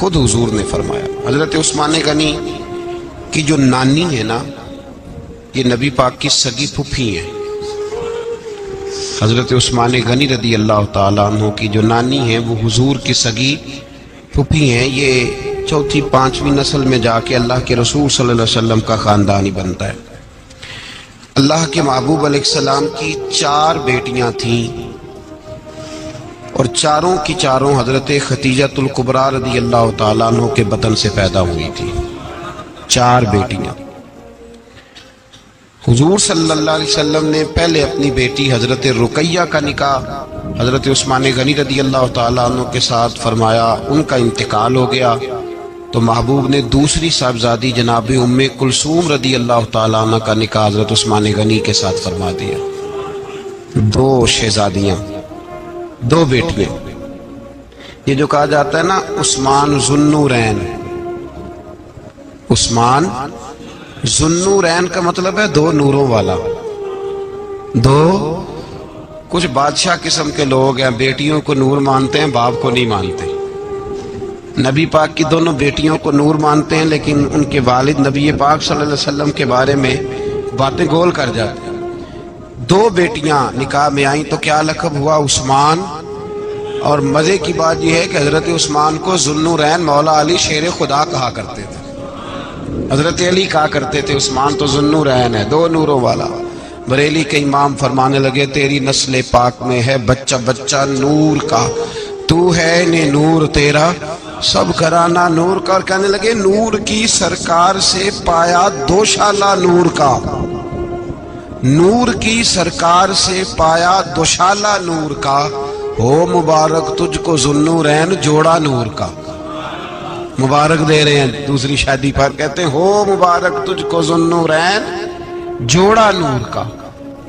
خود حضور نے فرمایا. حضرت عثمان غنی کی جو نانی ہے نا، یہ نبی پاک کی سگی پھوپھی ہیں. حضرت عثمان غنی رضی اللہ تعالیٰ عنہ کی جو نانی ہے وہ حضور کی سگی پھوپھی ہیں. یہ چوتھی پانچویں نسل میں جا کے اللہ کے رسول صلی اللہ علیہ وسلم کا خاندان ہی بنتا ہے. اللہ کے محبوب علیہ السلام کی 4 بیٹیاں تھیں اور چاروں کی چاروں حضرت خدیجۃ الکبریٰ رضی اللہ تعالیٰ عنہ کے بطن سے پیدا ہوئی تھی. 4 بیٹیاں. حضور صلی اللہ علیہ وسلم نے پہلے اپنی بیٹی حضرت رقیہ کا نکاح حضرت عثمان غنی رضی اللہ تعالیٰ عنہ کے ساتھ فرمایا. ان کا انتقال ہو گیا تو محبوب نے دوسری صاحبزادی جناب ام کلثوم رضی اللہ تعالیٰ عنہ کا نکاح حضرت عثمان غنی کے ساتھ فرما دیا. 2 شہزادیاں، 2 بیٹیاں. یہ جو کہا جاتا ہے نا عثمان ذوالنورین، عثمان ذوالنورین کا مطلب ہے 2 نوروں والا. 2 کچھ بادشاہ قسم کے لوگ ہیں، بیٹیوں کو نور مانتے ہیں، باپ کو نہیں مانتے. نبی پاک کی دونوں بیٹیوں کو نور مانتے ہیں، لیکن ان کے والد نبی پاک صلی اللہ علیہ وسلم کے بارے میں باتیں گول کر جاتے ہیں. 2 بیٹیاں نکاح میں آئیں تو کیا لقب ہوا؟ عثمان. اور مزے کی بات یہ ہے کہ حضرت عثمان کو ذوالنورین مولا علی شیر خدا کہا کرتے تھے. حضرت علی کہا کرتے تھے عثمان تو ذوالنورین ہے، 2 نوروں والا. بریلی کے امام فرمانے لگے تیری نسل پاک میں ہے بچہ بچہ نور کا، تو ہے نے نور تیرا سب گھرانہ نور کا. اور کہنے لگے نور کی سرکار سے پایا 2 شالہ نور کا، نور کی سرکار سے پایا 2 شالہ نور کا. ہو مبارک تجھ کو ذوالنورین جوڑا نور کا. مبارک دے رہے ہیں دوسری شادی پر، کہتے ہیں ہو مبارک تجھ کو ذوالنورین جوڑا نور کا.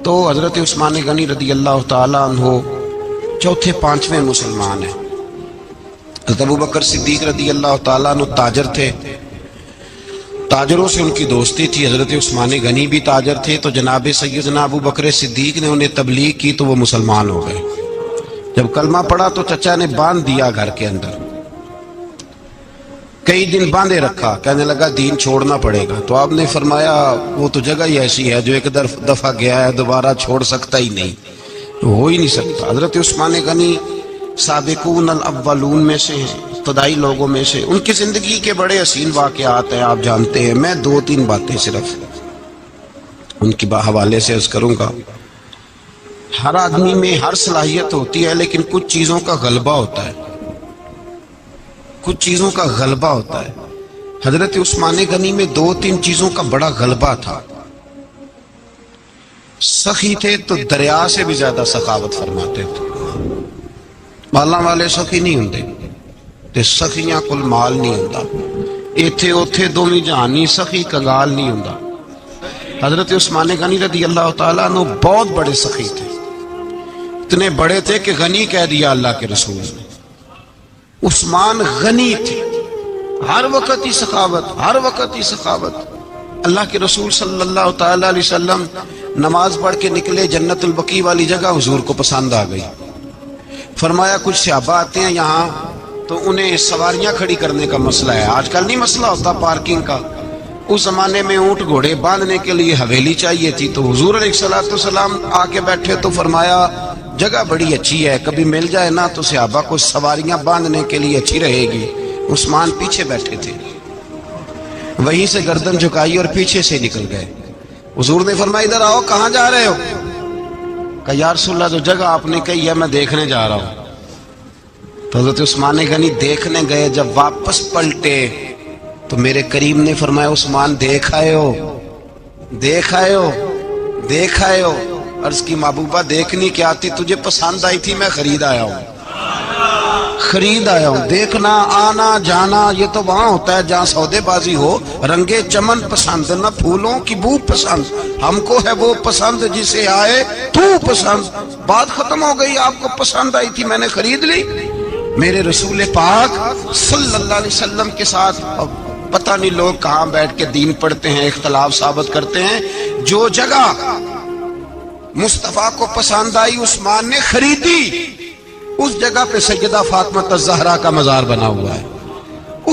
تو حضرت عثمان غنی رضی اللہ تعالیٰ عنہ 4 5ویں مسلمان ہیں. حضرت ابوبکر صدیق رضی اللہ تعالیٰ عنہ تاجر تھے، تاجروں سے ان کی دوستی تھی. حضرت عثمان غنی بھی تاجر تھے، تو جناب سیدنا ابوبکر صدیق نے انہیں تبلیغ کی تو وہ مسلمان ہو گئے. جب کلمہ پڑھا تو چچا نے باندھ دیا گھر کے اندر، کئی دن باندھے رکھا، کہنے لگا دین چھوڑنا پڑے گا. تو آپ نے فرمایا وہ تو جگہ ہی ایسی ہے جو ایک دفعہ گیا ہے دوبارہ چھوڑ سکتا ہی نہیں، ہو ہی نہیں سکتا. حضرت عثمان غنی سابقون الاولون میں سے ہیں، ابتدائی لوگوں میں سے. ان کی زندگی کے بڑے حسین واقعات ہیں، آپ جانتے ہیں. میں 2-3 باتیں صرف ان کی حوالے سے عرض کروں گا. ہر آدمی میں ہر صلاحیت ہوتی ہے، لیکن کچھ چیزوں کا غلبہ ہوتا ہے، کچھ چیزوں کا غلبہ ہوتا ہے. حضرت عثمان غنی میں 2-3 چیزوں کا بڑا غلبہ تھا. سخی تھے تو دریا سے بھی زیادہ سخاوت فرماتے تھے. مالاں والے سخی نہیں ہوندے تے سخیاں کل مال نہیں ہوندا. ایتھے اوتھے دوویں جہانی سخی کنگال نہیں ہوندا. حضرت عثمان غنی رضی اللہ تعالیٰ عنہ بہت بڑے سخی تھے، اتنے بڑے تھے کہ غنی کہہ دیا اللہ کے رسول نے. عثمان غنی تھے، ہر وقت ہی سخاوت، ہر وقت ہی سخاوت. اللہ کے رسول صلی اللہ تعالیٰ علیہ وسلم نماز پڑھ کے نکلے، جنت البقیع والی جگہ حضور کو پسند آ گئی. فرمایا کچھ صحابہ آتے ہیں یہاں تو انہیں سواریاں کھڑی کرنے کا مسئلہ ہے. آج کل نہیں مسئلہ ہوتا پارکنگ کا، اس زمانے میں اونٹ گھوڑے باندھنے کے لیے حویلی چاہیے تھی. تو حضور علیہ السلام آ کے بیٹھے تو فرمایا جگہ بڑی اچھی ہے، کبھی مل جائے نا تو صحابہ کو سواریاں باندھنے کے لیے اچھی رہے گی. عثمان پیچھے بیٹھے تھے، وہیں سے گردن جھکائی اور پیچھے سے نکل گئے. حضور نے فرمایا ادھر آؤ، کہاں جا رہے ہو؟ کہا یا رسول اللہ جو جگہ آپ نے کہی ہے میں دیکھنے جا رہا ہوں. تو حضرت عثمان غنی دیکھنے گئے، جب واپس پلٹے تو میرے کریم نے فرمایا عثمان دیکھ آئے ہو، دیکھ آئے ہو، دیکھ آئے ہو. عرض کی محبوبہ دیکھنی کیا آتی، تجھے پسند آئی تھی، میں خرید آیا ہوں، خرید آیا ہوں. دیکھنا آنا جانا یہ تو وہاں ہوتا ہے جہاں سودے بازی ہو. رنگے چمن پسند نہ پھولوں کی بو پسند، ہم کو ہے وہ پسند جسے آئے تو پسند. بات ختم ہو گئی، آپ کو پسند آئی تھی میں نے خرید لی. میرے رسول پاک صلی اللہ علیہ وسلم کے ساتھ پتہ نہیں لوگ کہاں بیٹھ کے دین پڑھتے ہیں، اختلاف ثابت کرتے ہیں. جو جگہ مصطفیٰ کو پسند آئی عثمان نے خریدی، اس جگہ پہ سیدہ فاطمہ الزہرا کا مزار بنا ہوا ہے.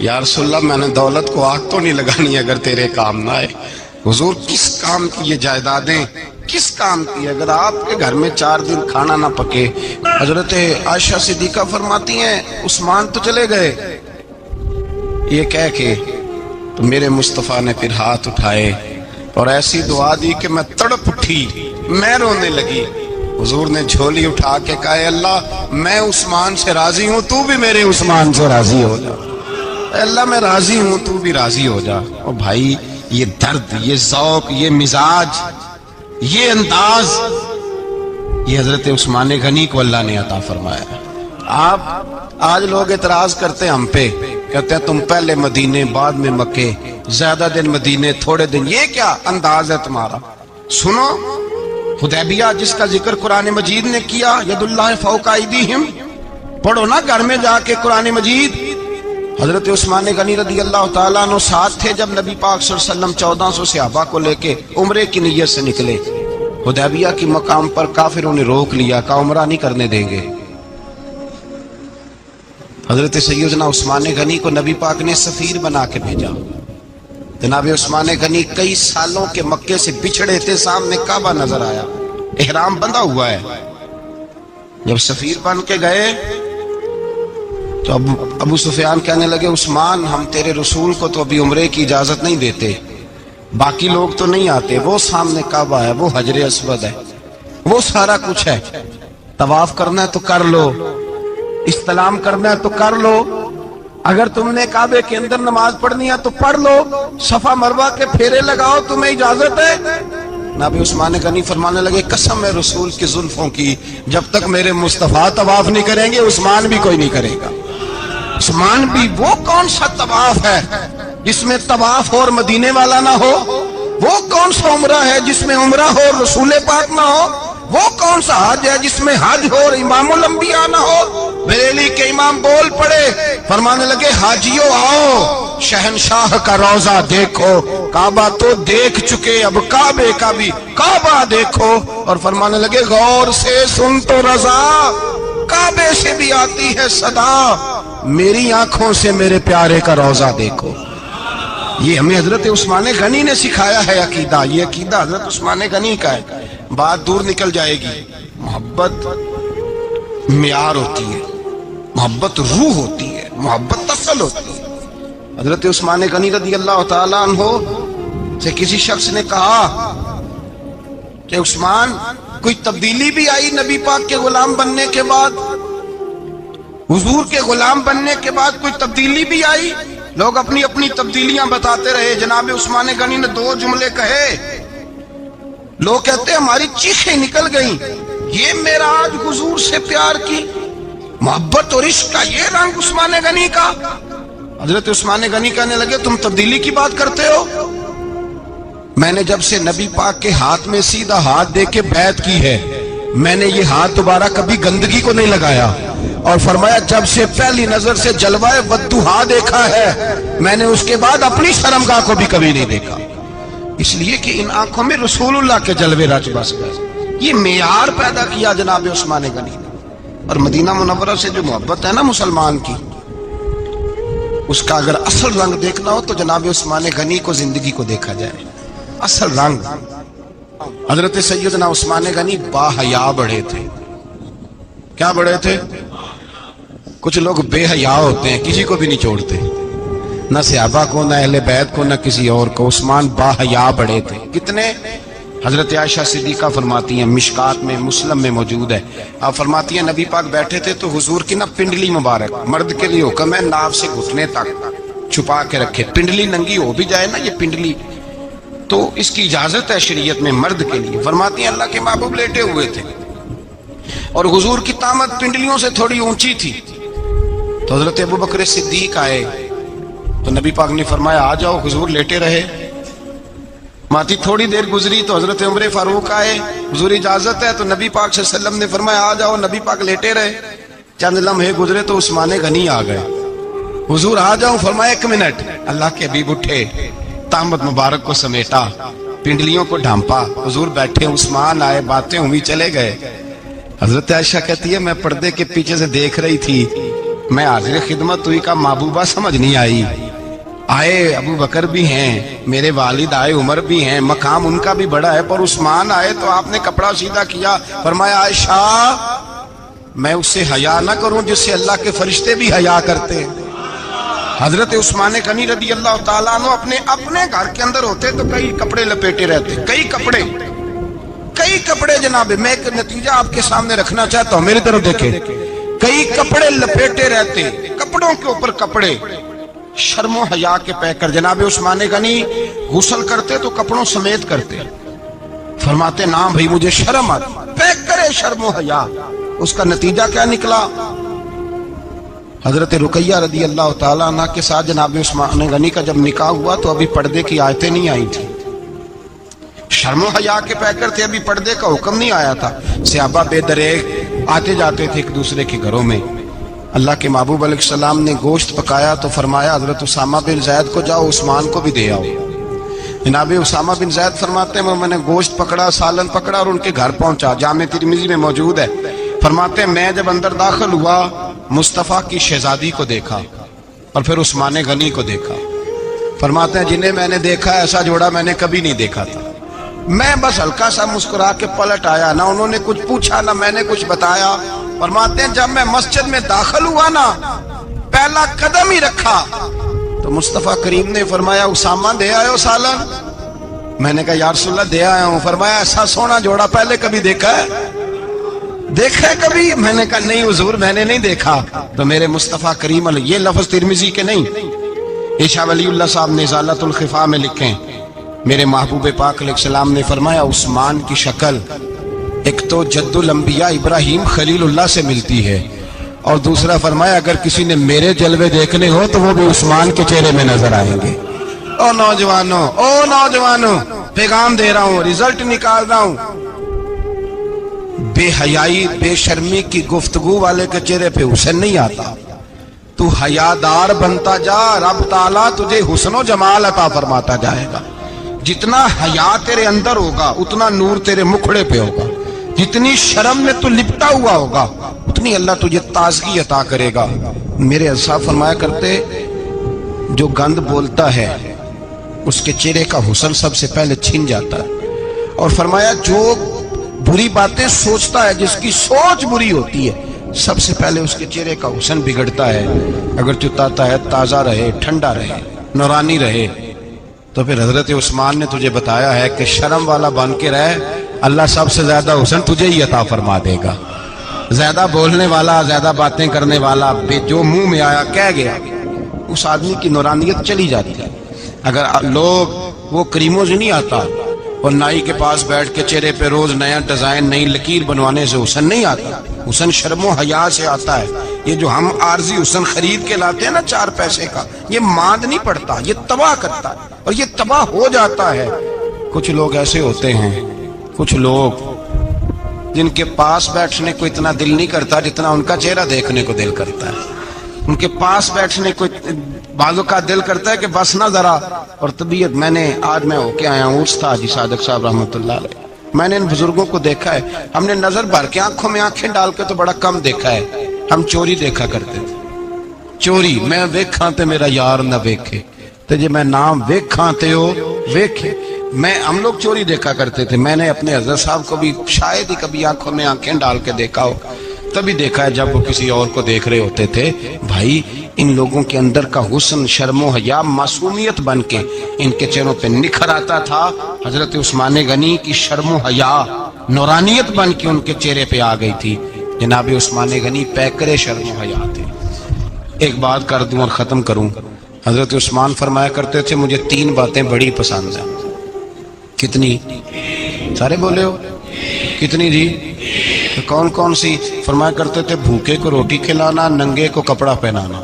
یا رسول اللہ میں نے دولت کو آگ تو نہیں لگانی اگر تیرے کام نہ آئے. حضور کس کام کی یہ جائیدادیں، کس کام کی؟ اگر آپ کے گھر میں 4 دن کھانا نہ پکے. حضرت عائشہ صدیقہ فرماتی ہیں عثمان تو چلے گئے، یہ کہہ کے تو میرے مصطفیٰ نے پھر ہاتھ اٹھائے اور ایسی دعا دی کہ میں تڑپ اٹھی، میں رونے لگی. حضور نے جھولی اٹھا کے کہا اے اللہ میں عثمان سے راضی ہوں، تو بھی میرے عثمان سے راضی ہو جا. اے اللہ میں راضی ہوں، تو بھی راضی ہو جا. اور بھائی یہ درد، یہ ذوق، یہ مزاج، یہ انداز، یہ حضرت عثمان غنی کو اللہ نے عطا فرمایا. آپ آج لوگ اعتراض کرتے ہیں ہم پہ، کہتے ہیں تم پہلے مدینے بعد میں مکے، زیادہ دن مدینے تھوڑے دن. یہ کیا انداز ہے تمہارا؟ سنو حدیبیہ جس کا ذکر قرآن مجید نے کیا، ید اللہ فوق ایدیہم، پڑھو نا گھر میں جا کے قرآن مجید. حضرت عثمان غنی رضی اللہ تعالیٰ عنہ ساتھ تھے جب نبی پاک صلی اللہ علیہ وسلم 1400 صحابہ کو لے کے عمرے کی نیت سے نکلے. حدیبیہ کی مقام پر کافروں نے روک لیا، کہا عمرہ نہیں کرنے دیں گے. حضرت سیدنا عثمان غنی کو نبی پاک نے سفیر بنا کے بھیجا. جناب عثمان غنی کئی سالوں کے مکے سے بچھڑے تھے، سامنے کعبہ نظر آیا، احرام بندھا ہوا ہے. جب سفیر بن کے گئے تو ابو سفیان کہنے لگے عثمان ہم تیرے رسول کو تو ابھی عمرے کی اجازت نہیں دیتے، باقی لوگ تو نہیں آتے، وہ سامنے کعبہ ہے، وہ حجر اسود ہے، وہ سارا کچھ ہے، طواف کرنا ہے تو کر لو، استلام کرنا ہے تو کر لو، اگر تم نے کعبے کے اندر نماز پڑھنی ہے تو پڑھ لو، صفا مروہ کے پھیرے لگاؤ، تمہیں اجازت ہے. نبی عثمان غنی فرمانے لگے قسم ہے رسول کی زلفوں کی، جب تک میرے مصطفیٰ طواف نہیں کریں گے عثمان بھی کوئی نہیں کرے گا. عثمان بھی وہ کون سا طواف ہے جس میں طواف اور مدینے والا نہ ہو؟ وہ کون سا عمرہ ہے جس میں عمرہ ہو اور رسول پاک نہ ہو؟ وہ کون سا حج ہے جس میں حج ہو اور امام الانبیاء نہ ہو؟ بریلی کے امام بول پڑے، فرمانے لگے حاجیوں آؤ شہنشاہ کا روضہ دیکھو، کعبہ تو دیکھ چکے اب کعبے کا بھی کعبہ دیکھو. اور فرمانے لگے غور سے سن تو رضا، کعبے سے بھی آتی ہے صدا، میری آنکھوں سے میرے پیارے کا روضہ دیکھو. یہ ہمیں حضرت عثمان غنی نے سکھایا ہے عقیدہ، یہ عقیدہ حضرت عثمان غنی کا ہے. بات دور نکل جائے گی. محبت معیار ہوتی ہے، محبت روح ہوتی ہے، محبت اصل ہوتی ہے. حضرت عثمان غنی رضی اللہ تعالیٰ عنہ سے کسی شخص نے کہا کہ عثمان کوئی تبدیلی بھی آئی نبی پاک کے غلام بننے کے بعد؟ حضور کے غلام بننے کے بعد کوئی تبدیلی بھی آئی؟ لوگ اپنی اپنی تبدیلیاں بتاتے رہے. جناب عثمان غنی نے 2 جملے کہے، لوگ کہتے ہیں ہماری چیخیں نکل گئیں، یہ معراج حضور سے پیار کی محبت اور عشق کا یہ رنگ عثمان غنی کا. حضرت عثمان غنی کہنے لگے تم تبدیلی کی بات کرتے ہو؟ میں نے جب سے نبی پاک کے ہاتھ میں سیدھا ہاتھ دے کے بیعت کی ہے، میں نے یہ ہاتھ دوبارہ کبھی گندگی کو نہیں لگایا. اور فرمایا جب سے پہلی نظر سے جلوہ والضحیٰ دیکھا ہے، میں نے اس کے بعد اپنی شرمگاہ کو بھی کبھی نہیں دیکھا، اس لیے کہ ان آنکھوں میں رسول اللہ کے جلوے رچ بس گئے. یہ معیار پیدا کیا جناب عثمان غنی نے. اور مدینہ منورہ سے جو محبت ہے نا مسلمان کی، اس کا اگر اصل رنگ دیکھنا ہو تو جناب عثمان غنی کو زندگی کو دیکھا جائے. اصل رنگ. حضرت سیدنا عثمان غنی با حیا بڑے تھے. کیا بڑے تھے؟ کچھ لوگ بے حیا ہوتے ہیں، کسی کو بھی نہیں چھوڑتے، نہ صحابہ کو، نہ اہل بیت کو، نہ کسی اور کو. عثمان با حیا بڑے تھے. کتنے؟ حضرت عائشہ صدیقہ فرماتی ہیں، مشکات میں مسلم میں موجود ہے، آپ فرماتی ہیں نبی پاک بیٹھے تھے تو حضور کی نا پنڈلی مبارک، مرد کے لیے حکم ہے ناف سے گھٹنے تک چھپا کے رکھے، پنڈلی ننگی ہو بھی جائے نا یہ پنڈلی تو اس کی اجازت ہے شریعت میں مرد کے لیے. فرماتی ہیں اللہ کے محبوب لیٹے ہوئے تھے اور حضور کی طامت پنڈلیوں سے تھوڑی اونچی تھی، تو حضرت ابو بکر صدیق آئے تو نبی پاک نے فرمایا آ جاؤ. حضور لیٹے رہے. ماتی تھوڑی دیر گزری تو حضرت عمر فاروق آئے، حضور اجازت ہے، تو نبی پاک صلی اللہ علیہ وسلم نے فرمایا آ جاؤ. نبی پاک لیٹے رہے. چند لمحے گزرے تو عثمان غنی آ گئے. حضور آ جاؤ. فرمایا 1 منٹ. اللہ کے حبیب اٹھے، طامت مبارک کو سمیٹا، پنڈلیوں کو ڈھانپا، حضور بیٹھے، عثمان آئے، باتیں ہوئی، چلے گئے. حضرت عائشہ کہتی ہے میں پردے کے پیچھے سے دیکھ رہی تھی میں حاضر خدمت ہوئی، کا محبوبہ سمجھ نہیں آئی، آئے ابو بکر بھی ہیں، میرے والد آئے، عمر بھی ہیں، مقام ان کا بھی بڑا ہے، پر عثمان آئے تو آپ نے کپڑا سیدھا کیا، فرمایا عائشہ میں اس سے حیا نہ کروں جس سے اللہ کے فرشتے بھی حیا کرتے ہیں۔ حضرت عثمان غنی رضی اللہ تعالیٰ عنہ اپنے گھر کے اندر ہوتے تو کئی کپڑے لپیٹے رہتے، کئی کپڑے جناب، میں ایک نتیجہ آپ کے سامنے رکھنا چاہتا ہوں، میری طرف دیکھیں، کئی کپڑے لپیٹے رہتے، کپڑوں کے اوپر کپڑے، شرم و حیا کے پیکر۔ جناب عثمان غنی غسل کرتے تو کپڑوں سمیت کرتے، فرماتے نا بھائی مجھے شرم آتی، پیکر شرم و حیا۔ اس کا نتیجہ کیا نکلا؟ حضرت رقیہ رضی اللہ تعالیٰ عنہ کے ساتھ جناب عثمان غنی کا جب نکاح ہوا تو ابھی پردے کی آیتیں نہیں آئی تھی، شرم و حیا کے پیکر تھے، ابھی پردے کا حکم نہیں آیا تھا۔ صحابہ بے دریغ آتے جاتے تھے ایک دوسرے کے گھروں میں۔ اللہ کے محبوب علیہ السلام نے گوشت پکایا تو فرمایا حضرت اسامہ بن زید کو جاؤ عثمان کو بھی دے آؤ۔ جناب اسامہ بن زید فرماتے ہیں میں نے گوشت پکڑا، سالن پکڑا اور ان کے گھر پہنچا، جامع ترمذی میں موجود ہے۔ فرماتے ہیں میں جب اندر داخل ہوا مصطفیٰ کی شہزادی کو دیکھا اور پھر عثمان غنی کو دیکھا۔ فرماتے ہیں جنہیں میں نے دیکھا ایسا جوڑا میں نے کبھی نہیں دیکھا تھا، میں بس ہلکا سا مسکرا کے پلٹ آیا، نہ انہوں نے کچھ پوچھا نہ میں نے کچھ بتایا۔ فرماتے ہیں جب میں مسجد میں داخل ہوا نا، پہلا قدم ہی رکھا تو مصطفیٰ کریم نے فرمایا اسامہ دے آئے ہو سالن؟ میں نے کہا یا رسول اللہ دے آیا ہوں۔ فرمایا ایسا سونا جوڑا پہلے کبھی دیکھا ہے؟ دیکھا ہے کبھی؟ میں نے کہا نہیں حضور میں نے نہیں دیکھا۔ تو میرے مصطفیٰ کریم علیہ، یہ لفظ ترمذی کے نہیں، شاہ ولی اللہ صاحب نے ازالۃ الخفا میں لکھیں، میرے محبوب پاک علیہ السلام نے فرمایا عثمان کی شکل ایک تو جد الانبیاء ابراہیم خلیل اللہ سے ملتی ہے، اور دوسرا فرمایا اگر کسی نے میرے جلوے دیکھنے ہو تو وہ بھی عثمان کے چہرے میں نظر آئیں گے۔ او نوجوانوں پیغام دے رہا ہوں، رزلٹ نکال رہا ہوں، بے حیائی بے شرمی کی گفتگو والے کے چہرے پہ حسن نہیں آتا، تو حیادار بنتا جا، رب تعالیٰ تجھے حسن و جمال عطا فرماتا جائے گا۔ جتنا حیا تیرے اندر ہوگا اتنا نور تیرے مکھڑے پہ ہوگا، جتنی شرم میں تو لپٹا ہوا ہوگا اتنی اللہ تجھے تازگی عطا کرے گا۔ میرے اصحاب فرمایا کرتے جو گند بولتا ہے اس کے چہرے کا حسن سب سے پہلے چھن جاتا ہے، اور فرمایا جو بری باتیں سوچتا ہے جس کی سوچ بری ہوتی ہے سب سے پہلے اس کے چہرے کا حسن بگڑتا ہے۔ اگر چتاتا ہے تازہ رہے، ٹھنڈا رہے، نورانی رہے، تو پھر حضرت عثمان نے تجھے بتایا ہے کہ شرم والا بن کے رہ، اللہ سب سے زیادہ حسن تجھے ہی عطا فرما دے گا۔ زیادہ بولنے والا، زیادہ باتیں کرنے والا، جو منہ میں آیا کہہ گیا، اس آدمی کی نورانیت چلی جاتی ہے۔ اگر لوگ وہ کریموں سے نہیں آتا اور نائی کے پاس بیٹھ کے چہرے پہ روز نیا ڈیزائن نئی لکیر بنوانے سے حسن نہیں آتا، حسن شرم و حیا سے آتا ہے۔ یہ جو ہم عارضی حسن خرید کے لاتے ہیں نا 4 پیسے کا، یہ ماند نہیں پڑتا، یہ تباہ کرتا ہے اور یہ تباہ ہو جاتا ہے۔ کچھ لوگ ایسے ہوتے ہیں، کچھ لوگ جن کے پاس بیٹھنے کو اتنا دل نہیں کرتا جتنا ان کا چہرہ دیکھنے کو دل کرتا ہے۔ ان کے پاس بیٹھنے کو بعضوں کا دل کرتا ہے کہ بس نہ ذرا، اور طبیعت آج میں ہو کے آیا ہوں، عرس تھا حاجی صادق صاحب رحمۃ اللہ علیہ، میں نے ان بزرگوں کو دیکھا ہے، ہم نے نظر بھر کے آنکھوں میں آنکھیں ڈال کے تو بڑا کم دیکھا ہے، ہم چوری دیکھا کرتے تھے، چوری میں ویکھاں تے میرا یار نہ ویکھے، تے جے میں نام ویکھاں تے ہو ویکھے، ہم لوگ چوری دیکھا کرتے تھے۔ میں نے اپنے حضرت صاحب کو بھی شاید ہی کبھی آنکھوں میں آنکھیں ڈال کے دیکھا ہو، تبھی دیکھا ہے جب وہ کسی اور کو دیکھ رہے ہوتے تھے۔ بھائی ان لوگوں کے اندر کا حسن، شرم و حیا، معصومیت بن کے ان کے چہروں پہ نکھر آتا تھا۔ حضرت عثمان غنی کی شرم و حیا نورانیت بن کے ان کے چہرے پہ آ گئی تھی۔ جناب عثمان غنی پیکر شرم و حیا تھے۔ ایک بات کر دوں اور ختم کروں، حضرت عثمان فرمایا کرتے تھے مجھے 3 باتیں بڑی پسند ہیں۔ کتنی؟ سارے بولے ہو کتنی جی؟ کون کون سی؟ فرمایا کرتے تھے بھوکے کو روٹی کھلانا، ننگے کو کپڑا پہنانا،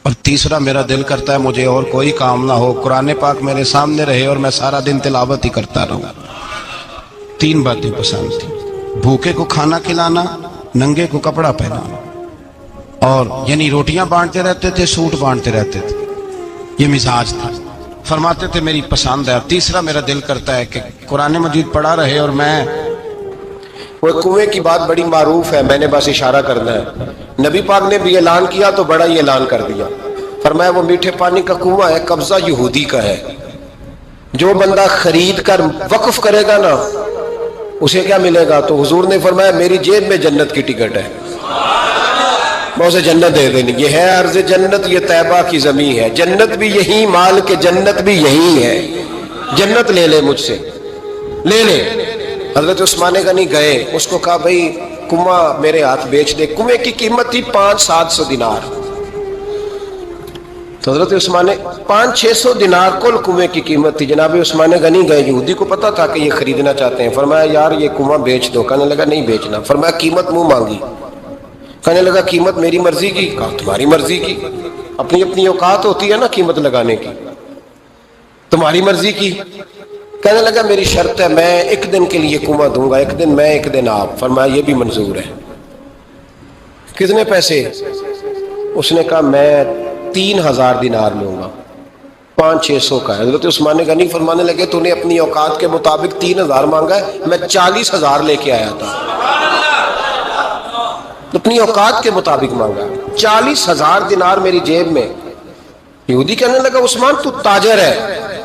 اور تیسرا میرا دل کرتا ہے مجھے اور کوئی کام نہ ہو، قرآن پاک میرے سامنے رہے اور میں سارا دن تلاوت ہی کرتا رہوں۔ 3 باتیں پسند تھی، بھوکے کو کھانا کھلانا، ننگے کو کپڑا پہنانا، اور یعنی روٹیاں بانٹتے رہتے تھے، سوٹ بانٹتے رہتے تھے، یہ مزاج تھا۔ فرماتے تھے میری پسند ہے، اور تیسرا میرا دل کرتا ہے کہ قرآن مجید پڑھا رہے اور میں وہ کنویں کی بات بڑی معروف ہے، میں نے بس اشارہ کرنا ہے، نبی پاک نے بھی اعلان کیا تو بڑا ہی اعلان کر دیا، فرمایا وہ میٹھے پانی کا کنواں ہے، قبضہ یہودی کا ہے، جو بندہ خرید کر وقف کرے گا نا اسے کیا ملے گا؟ تو حضور نے فرمایا میری جیب میں جنت کی ٹکٹ ہے، میں اسے جنت دے دینی، یہ ہے عرض جنت، یہ طیبہ کی زمین ہے، جنت بھی یہی، مال کے جنت بھی یہی ہے، جنت لے لے مجھ سے، لے لے۔ حضرت عثمان غنی گئے، اس کو کہا بھائی کنواں میرے ہاتھ بیچ دے، کنویں کی قیمت تھی 500-700 دینار، تو حضرت عثمان 500-600 دینار کل کنویں کی قیمت تھی۔ جناب عثمان غنی گئے، یہودی کو پتا تھا کہ یہ خریدنا چاہتے ہیں، فرمایا یار یہ کنواں بیچ دو، کہنے لگا نہیں بیچنا، فرمایا قیمت منہ مانگی، کہنے لگا قیمت میری مرضی کی، کہا تمہاری مرضی کی، اپنی اپنی اوقات ہوتی ہے نا قیمت لگانے کی، تمہاری مرضی کی، کہنے لگا میری شرط ہے میں ایک دن کے لیے کنواں دوں گا، ایک دن میں ایک دن آپ، فرمایا یہ بھی منظور ہے، کتنے پیسے؟ اس نے کہا میں 3000 دینار لوں گا، 500-600 کا ہے۔ حضرت عثمان غنی فرمانے لگے تو نے اپنی اوقات کے مطابق 3000 مانگا ہے، میں 40,000 لے کے آیا تھا، اپنی اوقات کے مطابق مانگا، 40,000 دینار میری جیب میں۔ یہودی کہنے لگا عثمان تو تاجر ہے،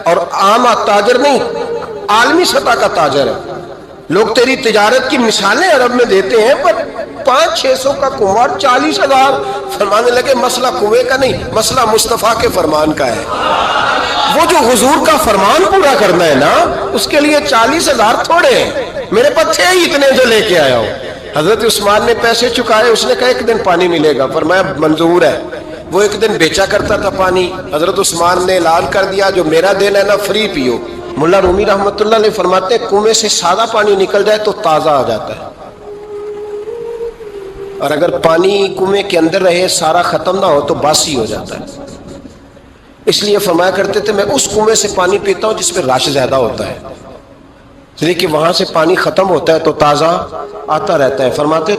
اور عام تاجر نہیں، عالمی سطح کا تاجر ہے، لوگ تیری تجارت کی مثالیں عرب میں دیتے ہیں، پر 500-600 کا کنواں 40,000، فرمانے لگے مسئلہ کنویں کا نہیں، مسئلہ مصطفیٰ کے فرمان کا ہے، وہ جو حضور کا فرمان پورا کرنا ہے نا اس کے لیے 40,000 تھوڑے ہیں، میرے پاس تھے ہی اتنے جو لے کے آیا ہوں۔ حضرت عثمان نے پیسے چکائے، اس نے کہا ایک دن پانی ملے گا، فرمایا منظور ہے، وہ ایک دن بیچا کرتا تھا پانی، حضرت عثمان نے اعلان کر دیا جو میرا دین ہے نا فری پیو۔ ملا رومی رحمۃ اللہ علیہ فرماتے ہیں کنویں سے سادہ پانی نکل جائے تو تازہ آ جاتا ہے، اور اگر پانی کنویں کے اندر رہے سارا ختم نہ ہو تو باسی ہو جاتا ہے، اس لیے فرمایا کرتے تھے میں اس کنویں سے پانی پیتا ہوں جس میں رش زیادہ ہوتا ہے، اس لیے کہ وہاں سے پانی ختم ہوتا ہے تو تازہ آتا رہتا ہے۔ فرماتے